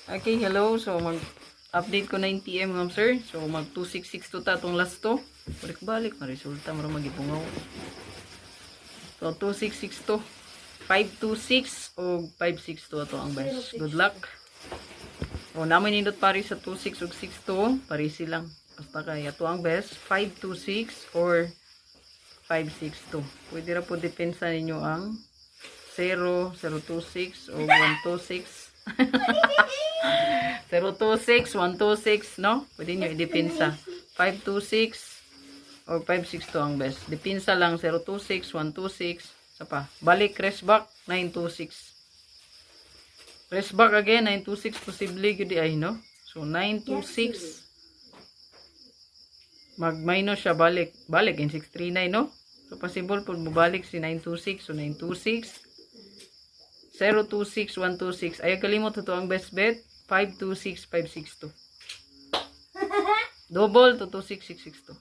Okay, hello. So, mag-update ko 9 PM, ma'am sir. So, mag 2662 ta itong last to. Balik-balik, resulta mo magipungaw. So, 2662. 526 o 562 ito ang best. Good luck. O, namin nindot pari sa 26 o 62. Pari silang. Basta kaya ito ang best. 526 or 562. Pwede na po depensa ninyo ang 0, 026 o 126. 026, 126, no? Pwede nyo i-depensa. 526 or 562 ang best. Depensa lang 026, 126. Sa pa. Balik, rest back, 926. Rest back again, 926. Posible yun ay, no? So, 926. Mag-minus siya, balik. Balik, in 639, no? So, possible po bumalik si 926. So, 926. 026, 126. Ayaw kalimot, ito ang best bet. 526, 562. Double to 26, 662.